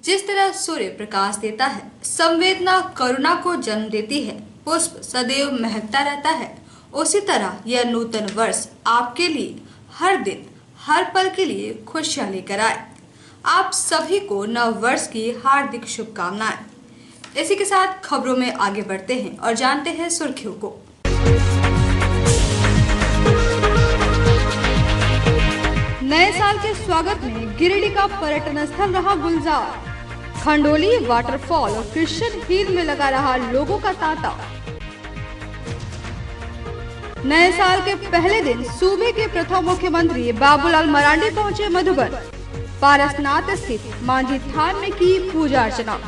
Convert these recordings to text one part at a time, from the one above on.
जिस तरह सूर्य प्रकाश देता है, संवेदना करुणा को जन्म देती है, पुष्प सदैव महकता रहता है, उसी तरह यह नूतन वर्ष आपके लिए हर दिन हर पल के लिए खुशियां लेकर आए। आप सभी को नव वर्ष की हार्दिक शुभकामनाएं। इसी के साथ खबरों में आगे बढ़ते हैं और जानते हैं सुर्खियों को। नए साल के स्वागत में गिरिडीह का पर्यटन स्थल रहा गुलजार। खंडोली वाटरफॉल और क्रिश्चियन हिल में लगा रहा लोगों का तांता। नए साल के पहले दिन सूबे के प्रथम मुख्यमंत्री बाबूलाल मरांडी पहुंचे मधुबन। पारसनाथ स्थित मांझी थान में की पूजा अर्चना।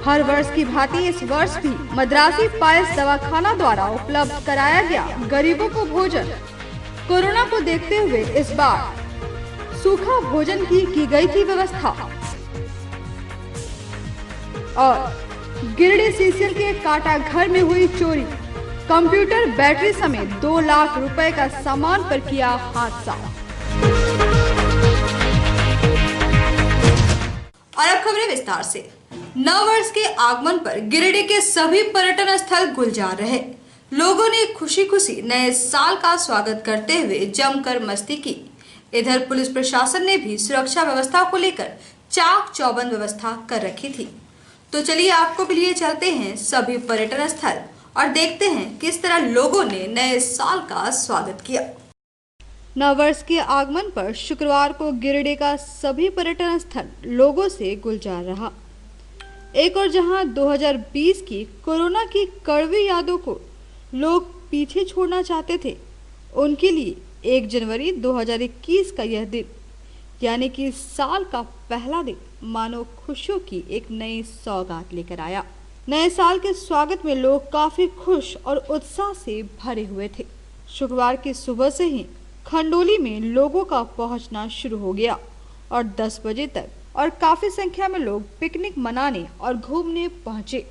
हर वर्ष की भांति इस वर्ष भी मद्रासी पायस दवाखाना द्वारा उपलब्ध कराया गया गरीबों को भोजन। कोरोना को देखते हुए इस बार सूखा भोजन की गई थी व्यवस्था। और गिरिडीह सीसीएल के काटा घर में हुई चोरी। कंप्यूटर, बैटरी समेत 2 लाख रुपए का सामान पर किया हादसा। और अब खबरें विस्तार से। नव वर्ष के आगमन पर गिरिडीह के सभी पर्यटन स्थल गुलजार रहे। लोगों ने खुशी खुशी नए साल का स्वागत करते हुए जमकर मस्ती की। इधर पुलिस प्रशासन ने भी सुरक्षा व्यवस्था को लेकर चाक चौबंद व्यवस्था कर रखी थी। तो चलिए आपको भी लिए चलते हैं सभी पर्यटन स्थल और देखते हैं किस तरह लोगों ने नए साल का स्वागत किया। नववर्ष के आगमन पर शुक्रवार को गिरिडीह का सभी पर्यटन स्थल लोगों से गुलजार रहा। एक और जहां 2020 की कोरोना की कड़वी यादों को लोग पीछे छोड़ना चाहते थे, उनके लिए 1 जनवरी 2021 का यह दिन यानी कि साल का पहला दिन मानो खुशियों की एक नई सौगात लेकर आया। नए साल के स्वागत में लोग काफी खुश और उत्साह से भरे हुए थे। शुक्रवार की सुबह से ही खंडोली में लोगों का पहुंचना शुरू हो गया और 10 बजे तक और काफी संख्या में लोग पिकनिक मनाने और घूमने पहुंचे।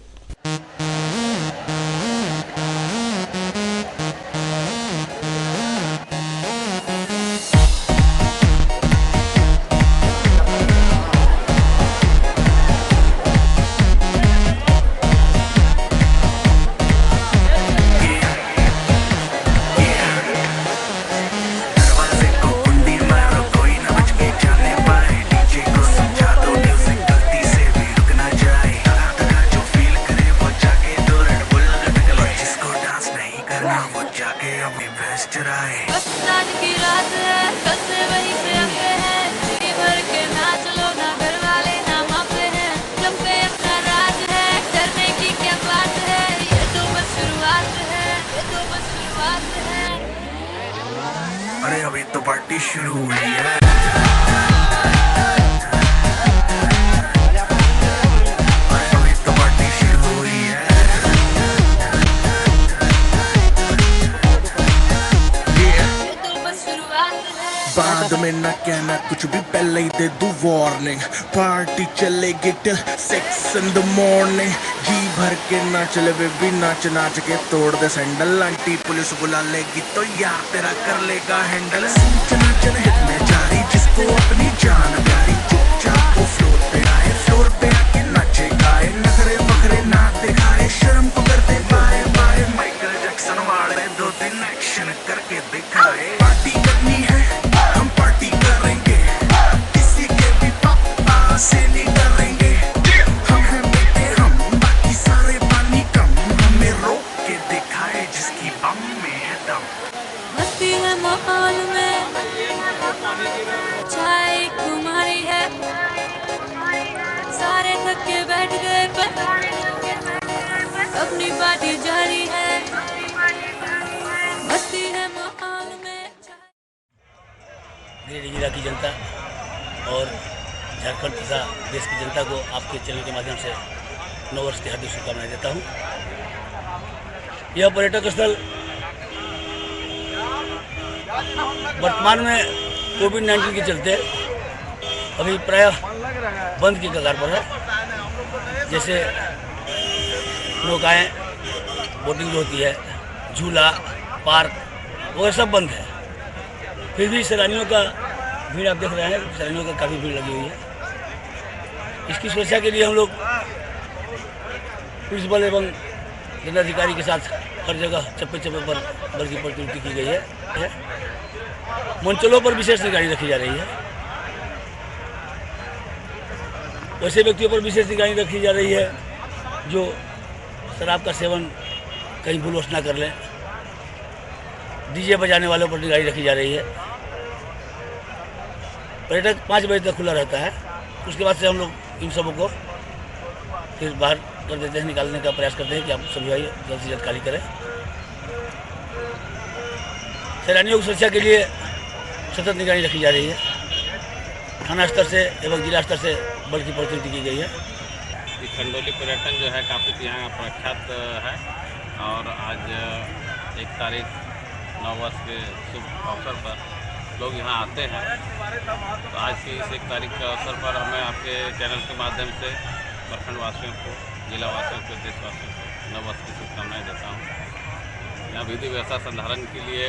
अरे अभी तो पार्टी शुरू हुई है। बाद में न कहना कुछ भी, पहले ही दे दूं वार्निंग। पार्टी चलेगी till 6 in the morning। जी भर के नाच ले बेबी, नाच नाच के तोड़ दे सैंडल। आंटी पुलिस बुला लेगी तो यार तेरा कर लेगा हैंडल। सूचना जनहित में जारी, जिसको अपनी जान प्यारी, चुपचाप वो फ्लोर पे आए, फ्लोर पे आके नाचे गाए, नखरे बखरे ना दिखाए, शर्म को कर दे बाय बाय। माइकल जैक्सन वाले 2-3 एक्शन करके दिखाए। पार्टी करनी है हम पार्टी करेंगे, किसी के भी पापा से नहीं डरेंगे। हम हैं बेटे हम, बाकी सारे पानी कम, हमें रोक के दिखाए जिसकी बम में है दम। मस्ती है माहौल में, चाय कुमारी है, सारे थक के बैठ गए पर अपनी पार्टी जारी है। मस्ती है माहौल में। गिरिडीह जिला की जनता और झारखंड तथा देश की जनता को आपके चैनल के माध्यम से नव वर्ष की हार्दिक शुभकामनाएं देता हूं। यह पर्यटक स्थल वर्तमान में कोविड-19 के चलते अभी प्रायः बंद की कगार पर है। जैसे नौकाएं, बोटिंग जो होती है, झूला, पार्क, वो सब बंद है। फिर भी सैलानियों का भीड़ आप देख रहे हैं, सैलानियों की काफ़ी भीड़ लगी हुई है। इसकी सुरक्षा के लिए हम लोग पुलिस बल एवं दंडाधिकारी के साथ हर जगह चप्पे चप्पे पर बल की प्रतिनियुक्ति की गई है। मंचलों पर विशेष निगरानी रखी जा रही है। वैसे व्यक्तियों पर विशेष निगरानी रखी जा रही है जो शराब का सेवन कहीं भूलवश ना कर लें। डीजे बजाने वालों पर निगरानी रखी जा रही है। पर्यटक 5 बजे तक खुला रहता है। उसके बाद से हम लोग इन सबों को फिर बाहर कर देते हैं, निकालने का प्रयास करते हैं कि आप सभी आइए, जल्द से जल्द खाली करें। सैलानियों की सुरक्षा के लिए सतत निगरानी रखी जा रही है। थाना स्तर से एवं जिला स्तर से बल की प्रतिनियुक्ति की गई है। ये खंडोली पर्यटन जो है काफ़ी यहाँ प्रख्यात है और आज 1 तारीख 9 वर्ष के शुभ अवसर पर लोग यहाँ आते हैं। तो आज की इस 1 तारीख के अवसर पर हमें आपके चैनल के माध्यम से प्रखंड वासियों को, जिला वासियों को, देशवासियों को नव वर्ष की शुभकामनाएँ देता हूँ। यहाँ विधि व्यवस्था संधारण के लिए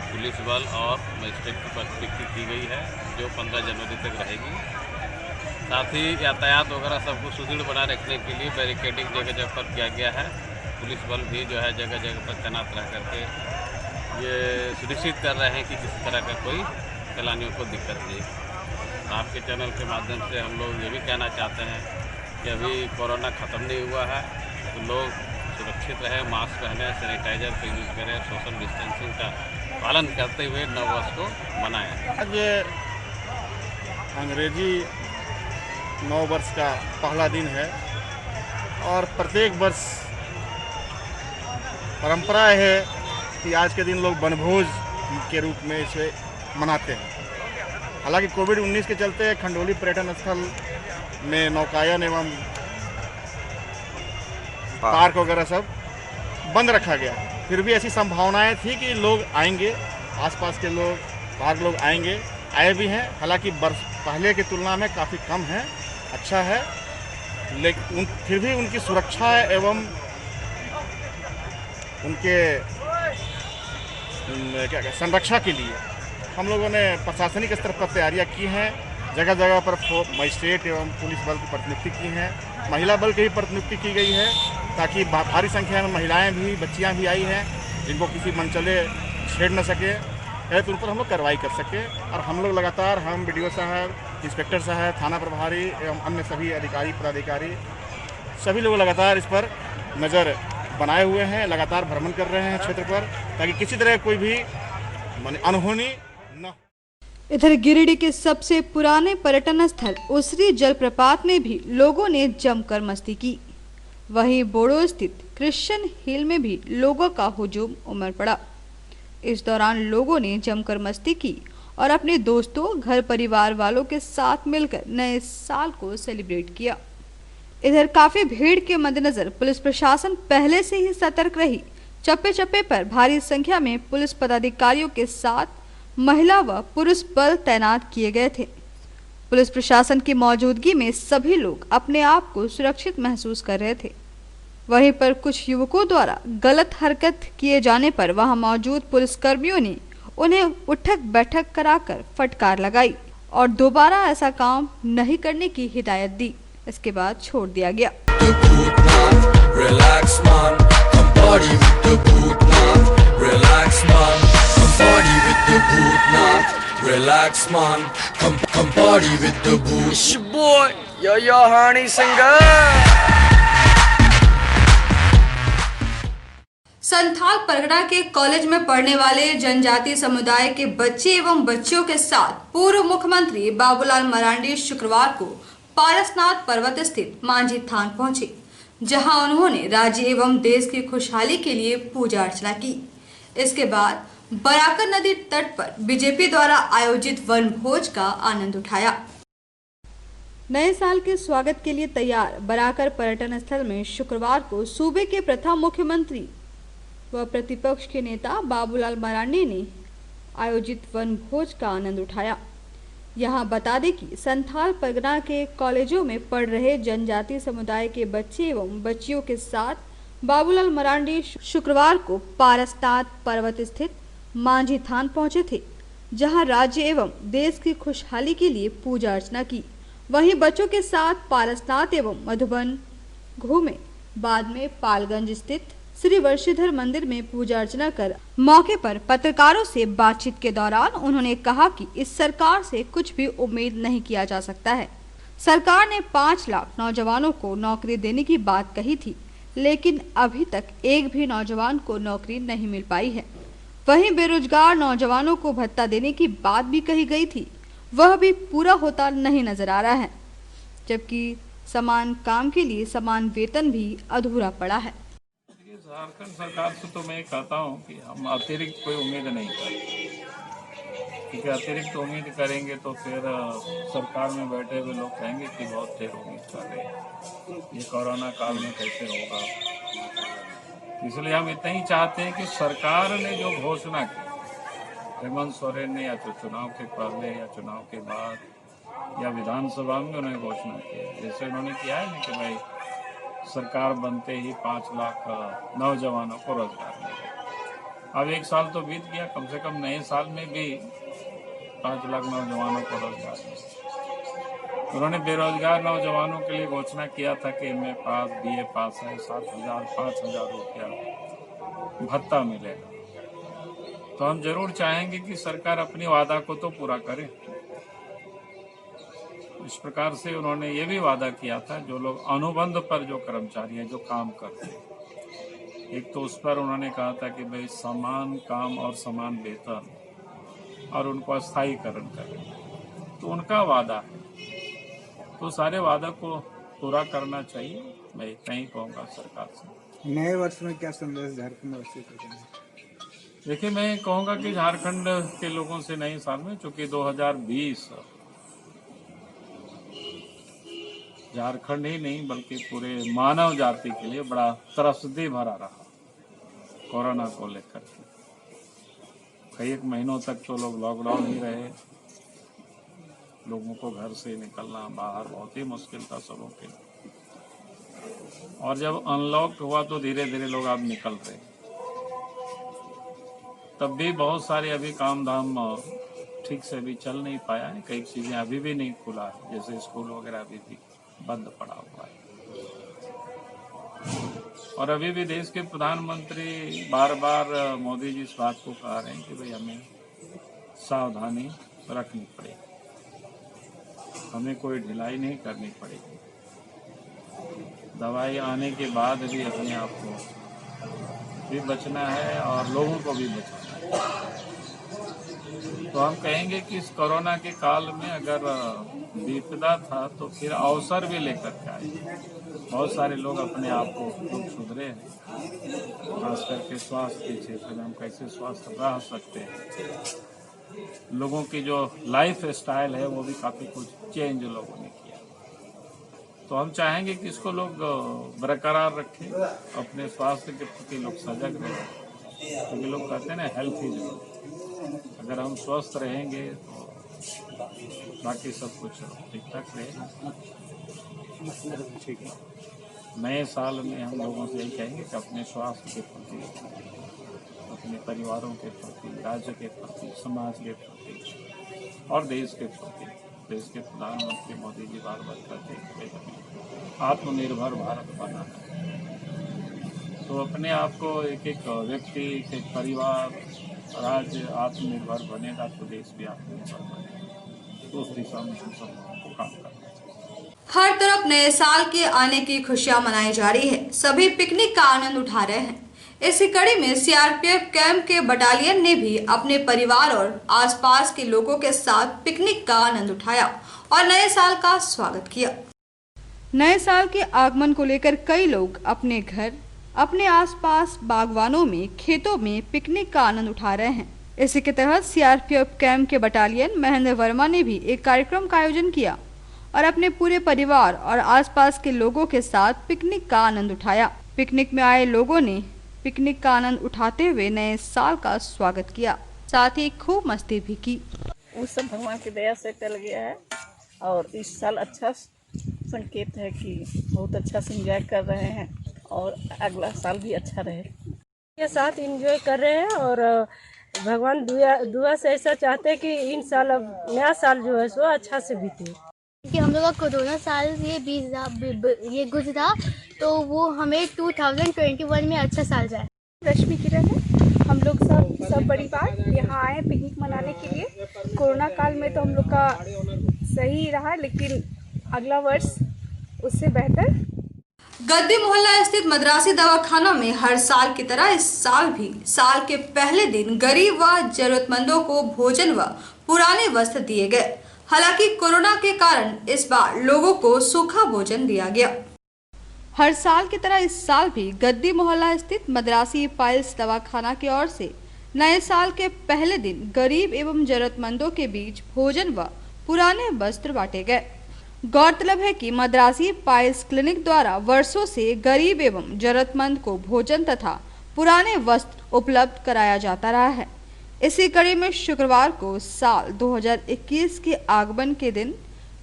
पुलिस बल और मजिस्ट्रेट की प्रतिनियुक्ति की गई है जो 15 जनवरी तक रहेगी। साथ ही यातायात वगैरह सबको सुदृढ़ बनाए रखने के लिए बैरिकेडिंग जगह जगह पर किया गया है। पुलिस बल भी जो है जगह जगह पर तैनात रह करके ये सुनिश्चित कर रहे हैं कि किसी तरह का कोई सैलानियों को दिक्कत नहीं। आपके चैनल के माध्यम से हम लोग ये भी कहना चाहते हैं कि अभी कोरोना ख़त्म नहीं हुआ है, तो लोग सुरक्षित रहें, मास्क पहने, सैनिटाइजर का यूज़ करें, सोशल डिस्टेंसिंग का पालन करते हुए नव वर्ष को मनाएं। आज अंग्रेजी नव वर्ष का पहला दिन है और प्रत्येक वर्ष परंपरा है कि आज के दिन लोग वनभोज के रूप में इसे मनाते हैं। हालांकि कोविड-19 के चलते खंडोली पर्यटन स्थल में नौकायन एवं पार्क वगैरह सब बंद रखा गया। फिर भी ऐसी संभावनाएं थी कि लोग आएंगे, आसपास के लोग, बाहर लोग आएंगे, आए भी हैं। हालांकि वर्ष पहले की तुलना में काफ़ी कम है, अच्छा है, लेकिन फिर भी उनकी सुरक्षा एवं उनके संरक्षा के लिए हम लोगों ने प्रशासनिक स्तर पर तैयारियां की हैं। जगह जगह पर मजिस्ट्रेट एवं पुलिस बल की प्रतिनियुक्ति की हैं। महिला बल की भी प्रतिनियुक्ति की गई है ताकि भारी संख्या में महिलाएं भी, बच्चियां भी आई हैं जिनको किसी मनचले छेड़ न सके, तो उन पर हम लोग कार्रवाई कर सके। और हम लोग लगातार, हम BDO साहब, इंस्पेक्टर साहब, थाना प्रभारी एवं अन्य सभी अधिकारी, पदाधिकारी, सभी लोग लगातार इस पर नज़र बनाए हुए हैं, लगातार भ्रमण कर रहे हैं क्षेत्र पर ताकि किसी तरह कोई भी अनहोनी न। इधर गिरिडीह के सबसे पुराने पर्यटन स्थल उसरी जलप्रपात में भी लोगों ने जमकर मस्ती की। वहीं बोड़ो स्थित क्रिश्चियन हिल में भी लोगों का हुजूम उमड़ पड़ा। इस दौरान लोगों ने जमकर मस्ती की और अपने दोस्तों, घर परिवार वालों के साथ मिलकर नए साल को सेलिब्रेट किया। इधर काफी भीड़ के मद्देनजर पुलिस प्रशासन पहले से ही सतर्क रही। चप्पे चप्पे पर भारी संख्या में पुलिस पदाधिकारियों के साथ महिला व पुरुष बल तैनात किए गए थे। पुलिस प्रशासन की मौजूदगी में सभी लोग अपने आप को सुरक्षित महसूस कर रहे थे। वहीं पर कुछ युवकों द्वारा गलत हरकत किए जाने पर वहां मौजूद पुलिसकर्मियों ने उन्हें उठक बैठक कराकर फटकार लगाई और दोबारा ऐसा काम नहीं करने की हिदायत दी। इसके बाद छोड़ दिया गया। संथाल परगना के कॉलेज में पढ़ने वाले जनजातीय समुदाय के बच्चे एवं बच्चियों के साथ पूर्व मुख्यमंत्री बाबूलाल मरांडी शुक्रवार को पारसनाथ पर्वत स्थित मांझी थान पहुंचे, जहां उन्होंने राज्य एवं देश की खुशहाली के लिए पूजा अर्चना की। इसके बाद बराकर नदी तट पर बीजेपी द्वारा आयोजित वन भोज का आनंद उठाया। नए साल के स्वागत के लिए तैयार बराकर पर्यटन स्थल में शुक्रवार को सूबे के प्रथम मुख्यमंत्री व प्रतिपक्ष के नेता बाबूलाल मरांडी ने आयोजित वन भोज का आनंद उठाया। यहाँ बता दें कि संथाल परगना के कॉलेजों में पढ़ रहे जनजातीय समुदाय के बच्चे एवं बच्चियों के साथ बाबूलाल मरांडी शुक्रवार को पारसनाथ पर्वत स्थित मांझी थान पहुंचे थे, जहां राज्य एवं देश की खुशहाली के लिए पूजा अर्चना की। वहीं बच्चों के साथ पारसनाथ एवं मधुबन घूमे। बाद में पालगंज स्थित श्री वर्षीधर मंदिर में पूजा अर्चना कर मौके पर पत्रकारों से बातचीत के दौरान उन्होंने कहा कि इस सरकार से कुछ भी उम्मीद नहीं किया जा सकता है। सरकार ने 5 लाख नौजवानों को नौकरी देने की बात कही थी, लेकिन अभी तक एक भी नौजवान को नौकरी नहीं मिल पाई है। वहीं बेरोजगार नौजवानों को भत्ता देने की बात भी कही गई थी, वह भी पूरा होता नहीं नजर आ रहा है, जबकि समान काम के लिए समान वेतन भी अधूरा पड़ा है। झारखंड सरकार से तो मैं कहता हूं कि हम अतिरिक्त कोई उम्मीद नहीं करते, क्योंकि अतिरिक्त उम्मीद करेंगे तो फिर सरकार में बैठे हुए लोग कहेंगे कि बहुत देर उम्मीद कर रहे हैं, ये कोरोना काल में कैसे होगा। इसलिए हम इतना ही चाहते हैं कि सरकार ने जो घोषणा की, हेमंत सोरेन ने या तो चुनाव के पहले या चुनाव के बाद या विधानसभा में उन्होंने घोषणा की, जैसे उन्होंने किया है ना कि भाई सरकार बनते ही 5 लाख नौजवानों को रोजगार मिलेगा। अब 1 साल तो बीत गया, कम से कम नए साल में भी 5 लाख नौजवानों को रोजगार मिलेगा। उन्होंने बेरोजगार नौजवानों के लिए घोषणा किया था कि MA पास BA पास है 7,000 5,000 रुपया भत्ता मिलेगा। तो हम जरूर चाहेंगे कि सरकार अपनी वादा को तो पूरा करे। इस प्रकार से उन्होंने ये भी वादा किया था, जो लोग अनुबंध पर जो कर्मचारी हैं जो काम करते हैं, एक तो उस पर उन्होंने कहा था कि भाई समान काम और समान वेतन और उनको स्थायीकरण करें, तो उनका वादा है, तो सारे वादा को पूरा करना चाहिए। मैं इतना ही कहूँगा सरकार से। नए वर्ष में क्या संदेश झारखंड वासी को देना? देखिए, मैं कहूँगा कि झारखंड के लोगों से नए साल में, चूँकि 2020 झारखंड ही नहीं बल्कि पूरे मानव जाति के लिए बड़ा त्रसदी भरा रहा कोरोना को लेकर के। कई एक महीनों तक तो लोग लॉकडाउन ही रहे, लोगों को घर से निकलना बाहर बहुत ही मुश्किल था सबों के लिए। और जब अनलॉक हुआ तो धीरे धीरे लोग अब निकल रहे, तब भी बहुत सारे अभी काम धाम ठीक से अभी चल नहीं पाया है। कई चीजें अभी भी नहीं खुला है, जैसे स्कूल वगैरह अभी भी बंद पड़ा हुआ है। और अभी भी देश के प्रधानमंत्री बार बार मोदी जी इस बात को कह रहे हैं कि भाई हमें सावधानी रखनी पड़ेगी, हमें कोई ढिलाई नहीं करनी पड़ेगी। दवाई आने के बाद भी अपने आप को भी बचना है और लोगों को भी बचाना है। तो हम कहेंगे कि इस कोरोना के काल में अगर विपदा था तो फिर अवसर भी लेकर के आए। बहुत सारे लोग अपने आप को लोग सुधरे हैं, खास करके स्वास्थ्य के क्षेत्र में हम कैसे स्वस्थ रह सकते हैं। लोगों की जो लाइफ स्टाइल है वो भी काफ़ी कुछ चेंज लोगों ने किया। तो हम चाहेंगे कि इसको लोग बरकरार रखें, अपने स्वास्थ्य के प्रति लोग सजग रहें, क्योंकि लोग कहते हैं ना हेल्थ इज वेल्थ। अगर हम स्वस्थ रहेंगे तो बाकी सब कुछ ठीक ठाक रहेगा। ठीक है, नए साल में हम लोगों से यही कहेंगे कि अपने स्वास्थ्य के प्रति, अपने परिवारों के प्रति, राज्य के प्रति, समाज के प्रति और देश के प्रति, देश के प्रधानमंत्री मोदी जी बार बार कहते हैं आत्मनिर्भर भारत बनाना है। तो अपने आप को एक एक व्यक्ति, एक परिवार, राज्य आत्मनिर्भर बनेगा तो देश भी आत्मनिर्भर बनेगा। तो उस दिशा में हम सब काम करना चाहिए। हर तरफ नए साल के आने की खुशियां मनाई जा रही है, सभी पिकनिक का आनंद उठा रहे हैं। इसी कड़ी में CRPF कैंप के बटालियन ने भी अपने परिवार और आसपास के लोगों के साथ पिकनिक का आनंद उठाया और नए साल का स्वागत किया। नए साल के आगमन को लेकर कई लोग अपने घर, अपने आसपास बागवानों में, खेतों में पिकनिक का आनंद उठा रहे हैं। इसी के तहत CRPF कैंप के बटालियन महेंद्र वर्मा ने भी एक कार्यक्रम का आयोजन किया और अपने पूरे परिवार और आसपास के लोगों के साथ पिकनिक का आनंद उठाया। पिकनिक में आए लोगों ने पिकनिक का आनंद उठाते हुए नए साल का स्वागत किया, साथ ही खूब मस्ती भी की। वो सब भगवान की दया से टल गया है और इस साल अच्छा संकेत है कि बहुत अच्छा से एंजॉय कर रहे हैं और अगला साल भी अच्छा रहे। के साथ एंजॉय कर रहे हैं और भगवान दुआ से ऐसा चाहते हैं कि इन साल अब नया साल जो है सो अच्छा से बीते। कि हम लोग का कोरोना साल ये गुजरा तो वो हमें 2021 में अच्छा साल जाए। रश्मि किरण है। हम लोग सब परिवार यहाँ आए पिकनिक मनाने के लिए। कोरोना काल में तो हम लोग का सही रहा, लेकिन अगला वर्ष उससे बेहतर। गद्दी मोहल्ला स्थित मद्रासी दवाखाना में हर साल की तरह इस साल भी साल के पहले दिन गरीब व जरूरतमंदों को भोजन व पुराने वस्त्र दिए गए। हालांकि कोरोना के कारण इस बार लोगों को सूखा भोजन दिया गया। हर साल की तरह इस साल भी गद्दी मोहल्ला स्थित मद्रासी पाइल्स दवाखाना की ओर से नए साल के पहले दिन गरीब एवं जरूरतमंदों के बीच भोजन व पुराने वस्त्र बांटे गए। गौरतलब है कि मद्रासी पाइल्स क्लिनिक द्वारा वर्षों से गरीब एवं जरूरतमंद को भोजन तथा पुराने वस्त्र उपलब्ध कराया जाता रहा है। इसी कड़ी में शुक्रवार को साल 2021 के आगमन के दिन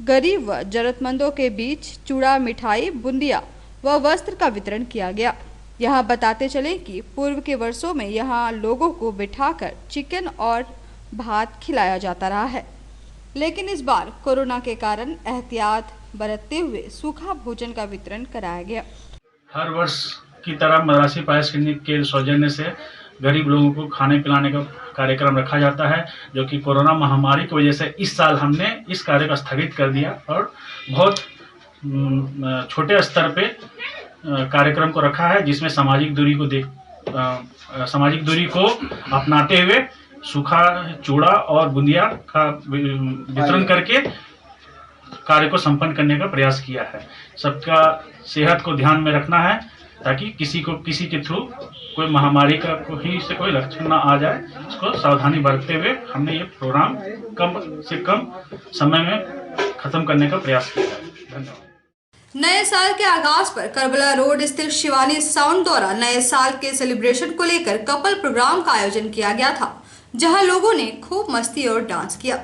गरीब व जरूरतमंदों के बीच चूड़ा, मिठाई, बूंदिया व वस्त्र का वितरण किया गया। यहाँ बताते चले कि पूर्व के वर्षों में यहाँ लोगों को बिठाकर चिकन और भात खिलाया जाता रहा है, लेकिन इस बार कोरोना के कारण एहतियात बरतते हुए सूखा भोजन का वितरण कराया गया। हर वर्ष की तरह मद्रासी पाइल्स क्लिनिक के सौजन्य से गरीब लोगों को खाने पिलाने का कार्यक्रम रखा जाता है, जो कि कोरोना महामारी की वजह से इस साल हमने इस कार्य को स्थगित कर दिया और बहुत छोटे स्तर पे कार्यक्रम को रखा है, जिसमें सामाजिक दूरी को अपनाते हुए सूखा चूड़ा और बूंदिया का वितरण करके कार्य को संपन्न करने का प्रयास किया है। सबका सेहत को ध्यान में रखना है ताकि किसी के थ्रू कोई महामारी का कोई लक्षण ना आ जाए। इसको सावधानी बरतते हुए हमने ये प्रोग्राम कम से कम समय में खत्म करने का प्रयास किया है। धन्यवाद। नए साल के आगाज पर करबला रोड स्थित शिवानी साउंड द्वारा नए साल के सेलिब्रेशन को लेकर कपल प्रोग्राम का आयोजन किया गया था, जहां लोगों ने खूब मस्ती और डांस किया।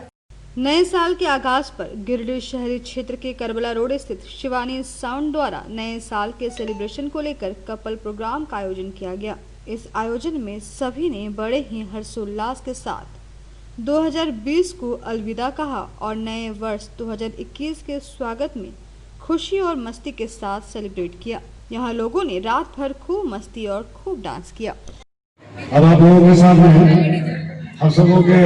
नए साल के आगाज पर गिरिडीह शहरी क्षेत्र के करबला रोड स्थित शिवानी साउंड द्वारा नए साल के सेलिब्रेशन को लेकर कपल प्रोग्राम का आयोजन किया गया। इस आयोजन में सभी ने बड़े ही हर्षोल्लास के साथ 2020 को अलविदा कहा और नए वर्ष 2021 के स्वागत में खुशी और मस्ती के साथ सेलिब्रेट किया। यहाँ लोगों ने रात भर खूब मस्ती और खूब डांस किया। अब आप लोगों के सामने हम सबों के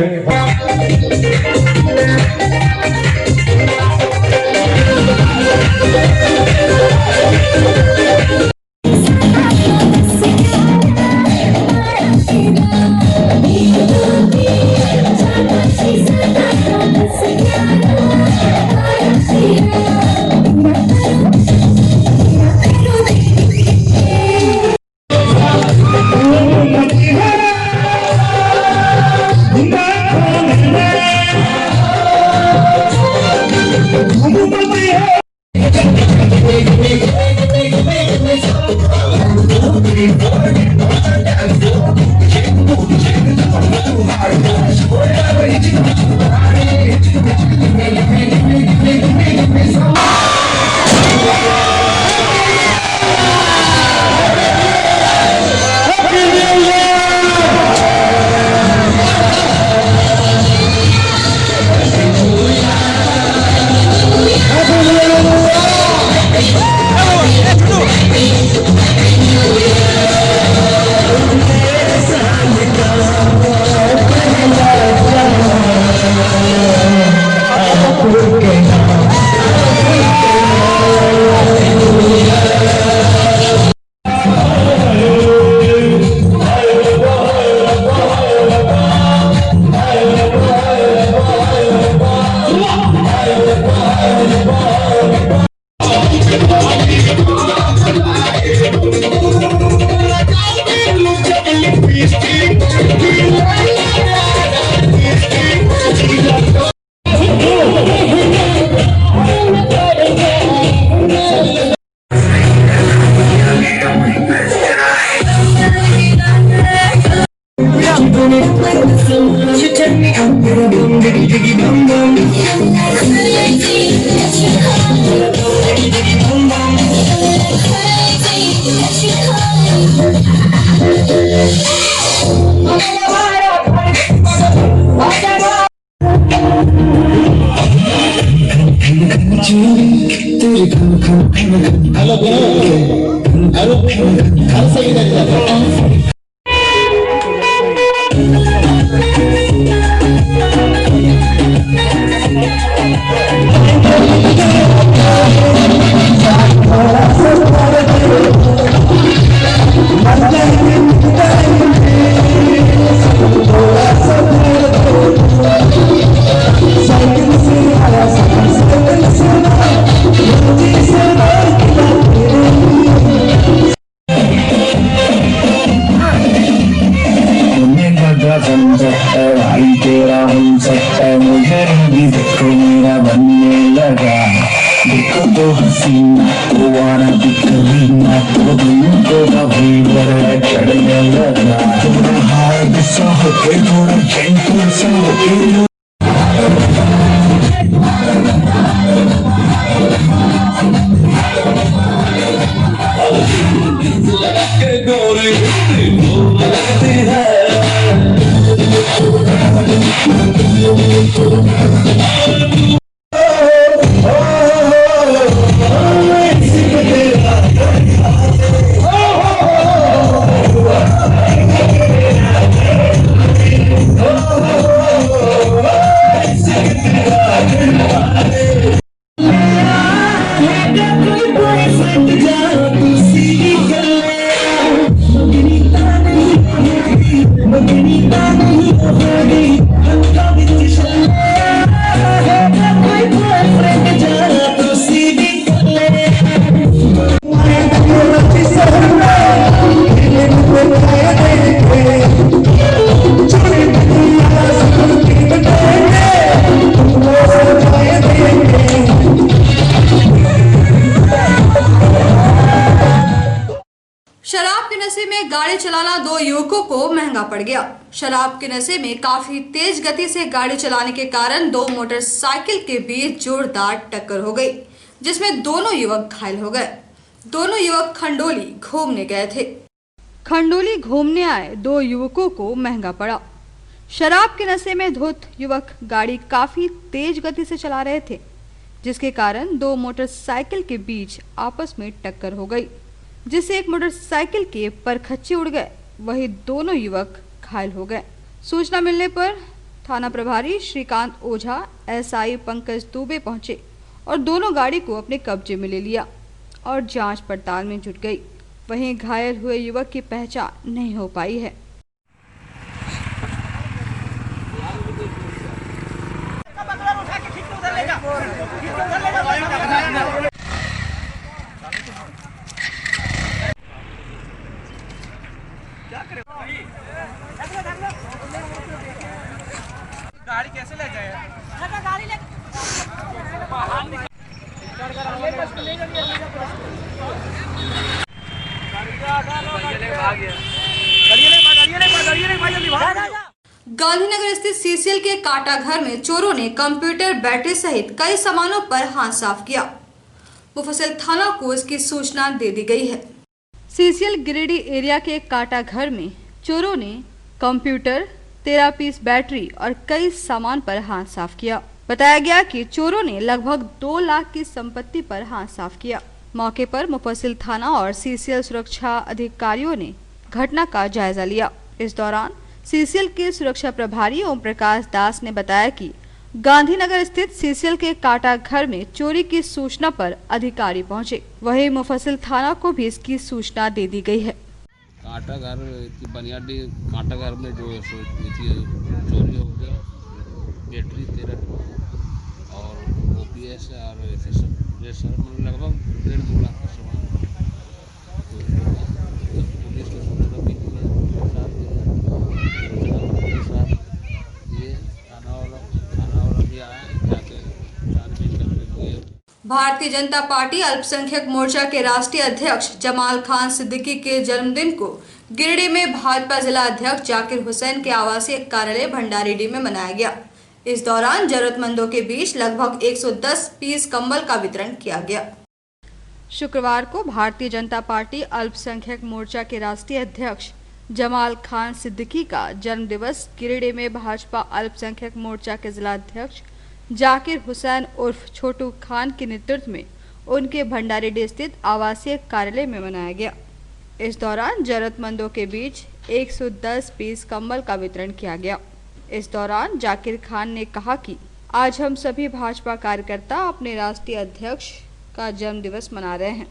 Oh, तेरी खन खन खन खन अलग हर सही लग भाई तेरा हम सकता है मुझे भी देखो मेरा बनने लगा देखो तो हसीना तो वारा भी करीना तो तुमको कभी बड़ा चढ़ने लगा थोड़ा हार्ड सा होके थोड़ा जेंटल सा होके शराब के नशे में गाड़ी चलाना दो युवकों को महंगा पड़ गया। शराब के नशे में काफी तेज गति से गाड़ी चलाने के कारण दो मोटरसाइकिल के बीच जोरदार टक्कर हो गई, जिसमें दोनों युवक घायल हो गए। दोनों युवक खंडोली घूमने गए थे। खंडोली घूमने आए दो युवकों को महंगा पड़ा। शराब के नशे में धुत युवक गाड़ी काफी तेज गति से चला रहे थे, जिसके कारण दो मोटरसाइकिल के बीच आपस में टक्कर हो गई, जिससे एक मोटरसाइकिल के परखच्चे उड़ गए, वहीं दोनों युवक घायल हो गए। सूचना मिलने पर थाना प्रभारी श्रीकांत ओझा, एसआई पंकज दुबे पहुंचे और दोनों गाड़ी को अपने कब्जे में ले लिया और जांच पड़ताल में जुट गई। वहीं घायल हुए युवक की पहचान नहीं हो पाई है। गाड़ी कैसे ले जाए? गाड़ी ले गांधीनगर स्थित सीसीएल के काटा घर में चोरों ने कंप्यूटर, बैटरी सहित कई सामानों पर हाथ साफ किया। मुफस्सिल थाना को इसकी सूचना दे दी गई है। सीसीएल गिरिडीह एरिया के काटा घर में चोरों ने कंप्यूटर, 13 पीस बैटरी और कई सामान पर हाथ साफ किया। बताया गया कि चोरों ने लगभग 2 लाख की संपत्ति पर हाथ साफ किया। मौके पर मुफस्सिल थाना और सीसीएल सुरक्षा अधिकारियों ने घटना का जायजा लिया। इस दौरान सीसीएल के सुरक्षा प्रभारी ओम प्रकाश दास ने बताया कि गांधीनगर स्थित सीसीएल के काटा घर में चोरी की सूचना पर अधिकारी पहुंचे। वहीं मुफस्सिल थाना को भी इसकी सूचना दे दी गई है। काटा घर की बुनियादी काटा घर में जो चोरी हो गया, बैटरी 13 और ओपीएस और लगभग 1.5-2 लाख का सामान। पुलिस की सूचना भी दी है, ये थाना वाला भी आया जाके छानबीन करके। भारतीय जनता पार्टी अल्पसंख्यक मोर्चा के राष्ट्रीय अध्यक्ष जमाल खान सिद्दीकी के जन्मदिन को गिरिडीह में भाजपा जिला अध्यक्ष जाकिर हुसैन के आवासीय कार्यालय भंडारीडीह में मनाया गया। इस दौरान जरूरतमंदों के बीच लगभग 110 पीस कंबल का वितरण किया गया। शुक्रवार को भारतीय जनता पार्टी अल्पसंख्यक मोर्चा के राष्ट्रीय अध्यक्ष जमाल खान सिद्दीकी का जन्म दिवस गिरिडीह में भाजपा अल्पसंख्यक मोर्चा के जिला अध्यक्ष जाकिर हुसैन उर्फ छोटू खान के नेतृत्व में उनके भंडारीडीह स्थित आवासीय कार्यालय में मनाया गया। इस दौरान जरूरतमंदों के बीच 110 पीस कंबल का वितरण किया गया। इस दौरान जाकिर खान ने कहा कि आज हम सभी भाजपा कार्यकर्ता अपने राष्ट्रीय अध्यक्ष का जन्म दिवस मना रहे हैं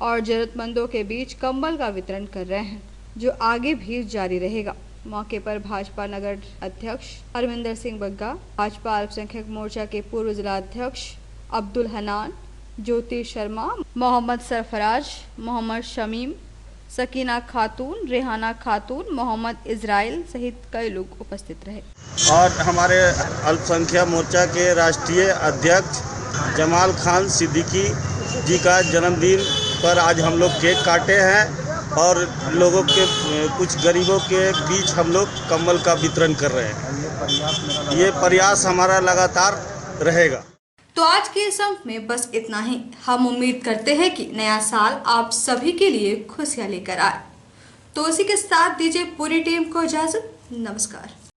और जरूरतमंदों के बीच कंबल का वितरण कर रहे हैं, जो आगे भी जारी रहेगा। मौके पर भाजपा नगर अध्यक्ष अरविंदर सिंह बग्गा, भाजपा अल्पसंख्यक मोर्चा के पूर्व जिला अध्यक्ष अब्दुल हनान, ज्योति शर्मा, मोहम्मद सरफराज, मोहम्मद शमीम, सकीना खातून, रेहाना खातून, मोहम्मद इजराइल सहित कई लोग उपस्थित रहे। और हमारे अल्पसंख्यक मोर्चा के राष्ट्रीय अध्यक्ष जमाल खान सिद्दीकी जी का जन्मदिन पर आज हम लोग केक काटे हैं और लोगों के कुछ गरीबों के बीच हम लोग कंबल का वितरण कर रहे हैं। ये प्रयास हमारा लगातार रहेगा। तो आज के इस अंक में बस इतना ही। हम उम्मीद करते हैं कि नया साल आप सभी के लिए खुशियां लेकर आए। तो उसी के साथ दीजिए पूरी टीम को इजाजत। नमस्कार।